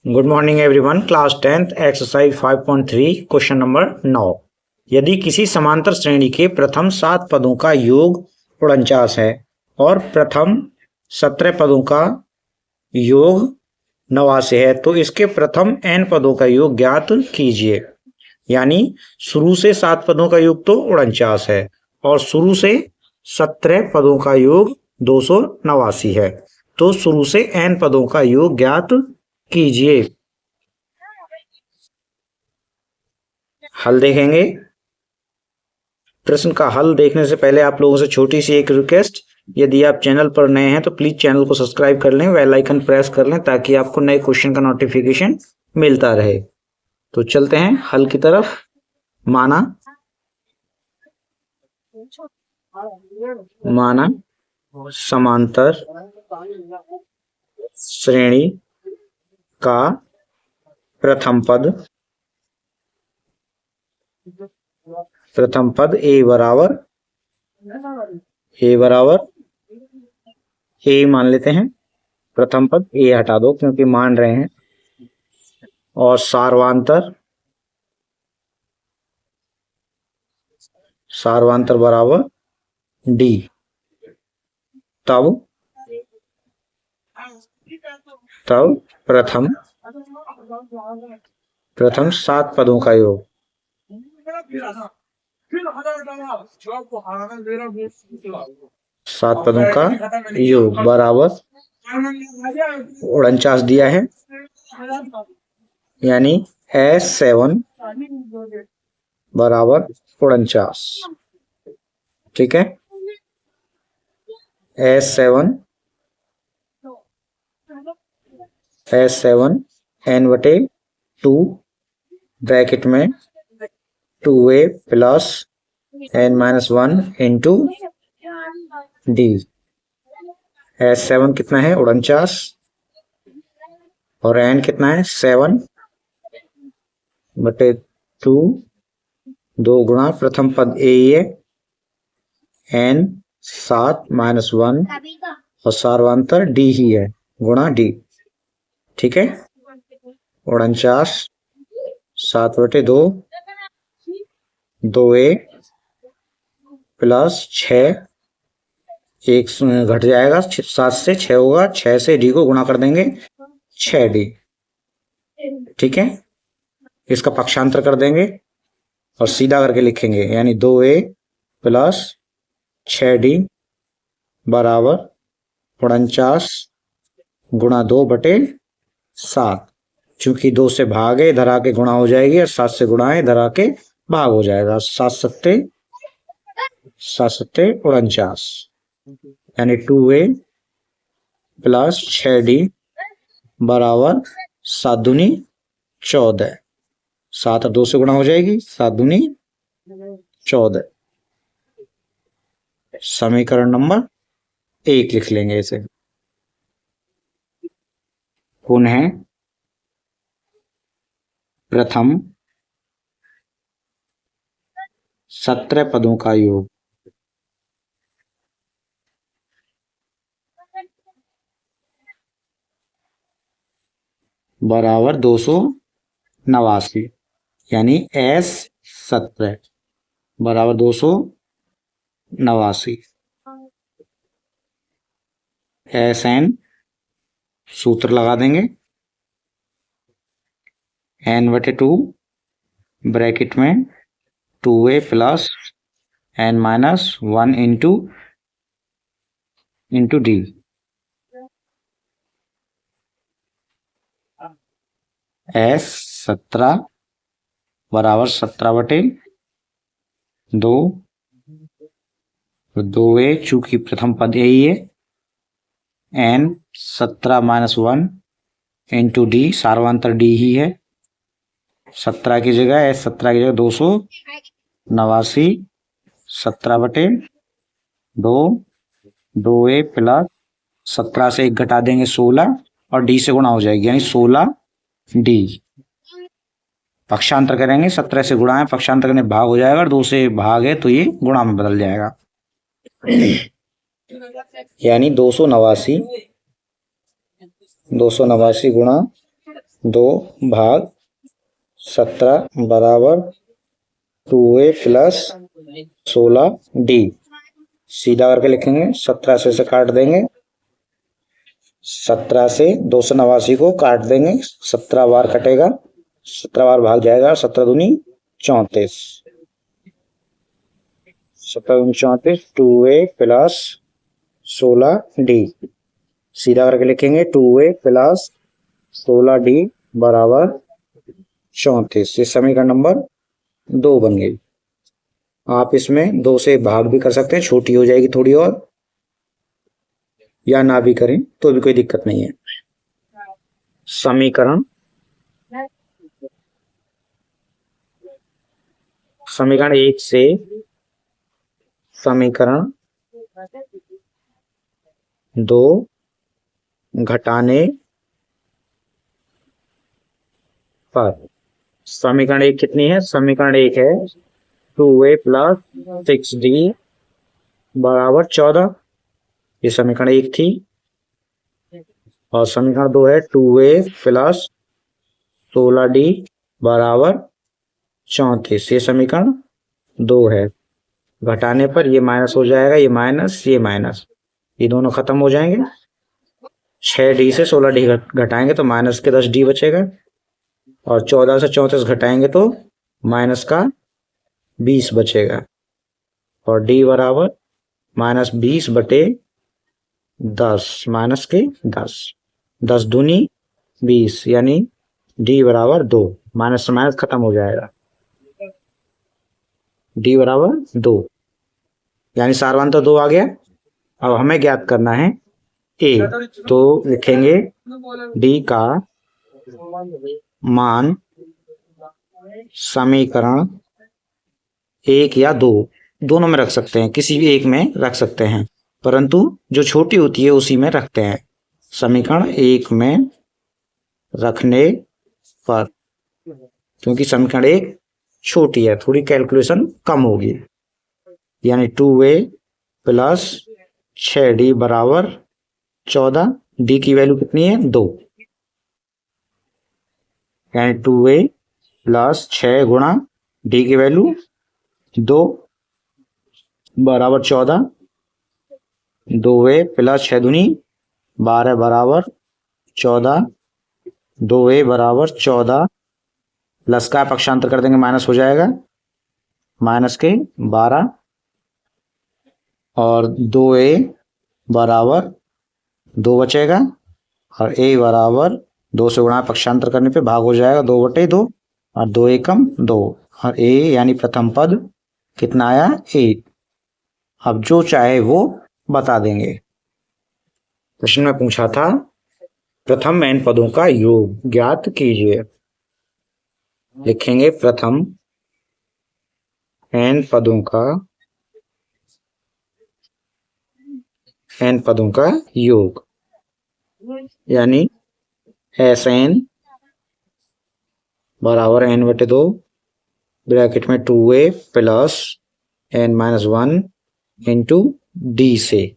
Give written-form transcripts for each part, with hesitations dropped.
Good morning everyone. Class 10th exercise 5.3 question number 9। यदि किसी समांतर श्रेणी के प्रथम 7 पदों का योग 49 है और प्रथम 17 पदों का योग 89 है तो इसके प्रथम n पदों का योग ज्ञात कीजिए। यानी शुरू से 7 पदों का योग तो 49 है और शुरू से 17 पदों का योग 289 है, तो शुरू से n पदों का योग ज्ञात कीजिए। हल देखेंगे। प्रश्न का हल देखने से पहले आप लोगों से छोटी सी एक रिक्वेस्ट, यदि आप चैनल पर नए हैं तो प्लीज चैनल को सब्सक्राइब कर लें, बेल आइकन प्रेस कर लें ताकि आपको नए क्वेश्चन का नोटिफिकेशन मिलता रहे। तो चलते हैं हल की तरफ। माना समांतर श्रेणी का प्रथम पद ए बराबर ए मान लेते हैं। प्रथम पद ए हटा दो क्योंकि मान रहे हैं। और सारवांतर बराबर डी। तब प्रथम 7 पदों का योग 7 पदों का योग बराबर 49 दिया है, यानी S7 बराबर 49। ठीक है, S7 n/2 ब्रैकेट में 2a plus n-1 into D. S7 कितना है 49 और n कितना है 7/2, 2 गुणा प्रथम पद ए है n 7-1 और सारवांतर डी ही है गुणा डी। ठीक है, 49 7/2 2a प्लस 6, एक घट जाएगा 7 से 6 होगा, 6 से डी को गुणा कर देंगे 6d। ठीक है, इसका पक्षांतर कर देंगे और सीधा करके लिखेंगे, यानी 2a प्लस 6d बराबर 49 गुणा 2/7। चूंकि 2 से भाग है इधर आके गुणा हो जाएगी और 7 से गुणा है इधर आके भाग हो जाएगा। 7 सत्ते 49, यानी 2a प्लस 6d बराबर 7 दूनी 14। 7 और 2 से गुणा हो जाएगी, 7 दूनी 14। समीकरण नंबर 1 लिख लेंगे इसे। पुनः प्रथम 17 पदों का योग बराबर 289, यानी S17 बराबर 289। SN सूत्र लगा देंगे, n/2 ब्रैकेट में 2a plus n-1 into D. S17 बराबर 17/2, 2a चूंकि प्रथम पद यही है, n 17-1 इंटू डी, सारवांतर डी ही है। 17 की जगह 289, 17/2, 2a प्लस 17 से 1 घटा देंगे 16 और डी से गुणा हो जाएगी, यानी 16d। पक्षांतर करेंगे, 17 से गुणा है, पक्षांतर करने भाग हो जाएगा और 2 से भाग है तो ये गुणा में बदल जाएगा, यानी 289 गुणा 2/17 बराबर 2a प्लस 16d। सीधा करके लिखेंगे, 17 से काट देंगे, 17 से 289 को काट देंगे, 17 बार कटेगा, 17 बार भाग जाएगा, 17 दूनी 34, 17 दूनी 34, 2a प्लस 16d। सीधा करके लिखेंगे 2a प्लस 16d बराबर 34। ये समीकरण नंबर 2 बन गई। आप इसमें 2 से भाग भी कर सकते हैं, छोटी हो जाएगी थोड़ी और, या ना भी करें तो भी कोई दिक्कत नहीं है। समीकरण 1 से समीकरण 2 घटाने पर समीकरण 1 कितनी है? समीकरण 1 है 2a प्लस 6d बराबर 14। ये समीकरण 1 थी। और समीकरण 2 है 2a प्लस 16d बराबर 34। ये समीकरण 2 है। घटाने पर ये माइनस हो जाएगा, ये माइनस, ये माइनस, ये दोनों खत्म हो जाएंगे। 6d से 16d घटाएंगे तो माइनस के 10d बचेगा, और 14 से 34 घटाएंगे तो माइनस का 20 बचेगा, और d बराबर -20/10, माइनस के 10, 10 दूनी 20, यानी d बराबर 2। माइनस से माइनस खत्म हो जाएगा, d बराबर 2, यानी सारवांतर 2 आ गया। अब हमें ज्ञात करना है a, तो लिखेंगे d का मान समीकरण 1 या 2 दोनों में रख सकते हैं, किसी भी एक में रख सकते हैं, परंतु जो छोटी होती है उसी में रखते हैं। समीकरण 1 में रखने पर, क्योंकि समीकरण 1 छोटी है, थोड़ी कैलकुलेशन कम होगी, यानी 2a प्लस 6d बराबर 14। d की वैल्यू कितनी है? 2, यानी 2a प्लस 6 गुणा d की वैल्यू 2 बराबर 14। 2a प्लस 6 दूनी 12 बराबर 14। 2a बराबर 14, प्लस का पक्षांतर कर देंगे माइनस हो जाएगा, माइनस के 12, और 2a बराबर 2 बचेगा, और a बराबर 2 से गुणा पक्षांतर करने पे भाग हो जाएगा, 2/2, और 2 एकम 2, और a यानी प्रथम पद कितना आया? 1। अब जो चाहे वो बता देंगे। प्रश्न में पूछा था प्रथम n पदों का योग ज्ञात कीजिए। लिखेंगे प्रथम n पदों का योग, यानी Sn बराबर n/2 ब्रैकेट में 2a plus n-1 into d से।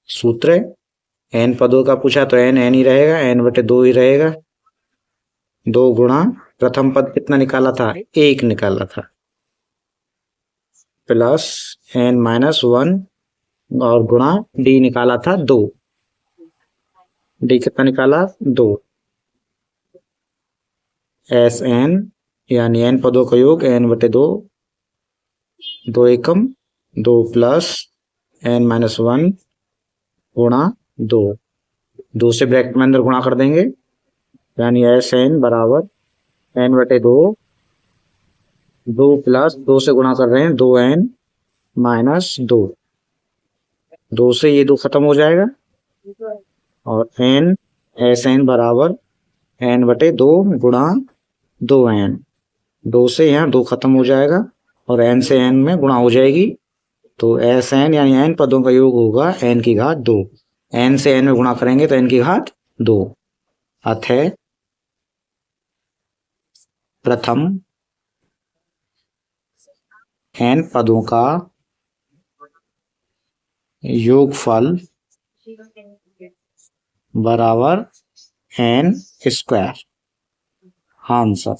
सूत्र n पदों का पूछा तो n ही रहेगा, n/2 ही रहेगा। 2 गुणा प्रथम पद कितना निकाला था? 1 निकाला था, प्लस n-1, और गुणा d निकाला था 2। d कितना निकाला? 2। Sn यानी n पदों का योग n/2, 2 एकम 2 प्लस n-1 गुणा 2, 2 से ब्रैकेट में अंदर गुणा कर देंगे, यानी Sn बराबर n/2, 2 प्लस 2 से गुणा कर रहे हैं 2n-2, 2 से ये 2 खत्म हो जाएगा, और Sn बराबर n/2 गुणा 2n, 2 से यहाँ 2 खत्म हो जाएगा, और n से n में गुणा हो जाएगी, तो Sn यानी n पदों का योग होगा n की घात 2। n से n में गुणा करेंगे तो n की घात 2। अतः प्रथम n पदों का योगफल बराबर एन स्क्वायर आंसर।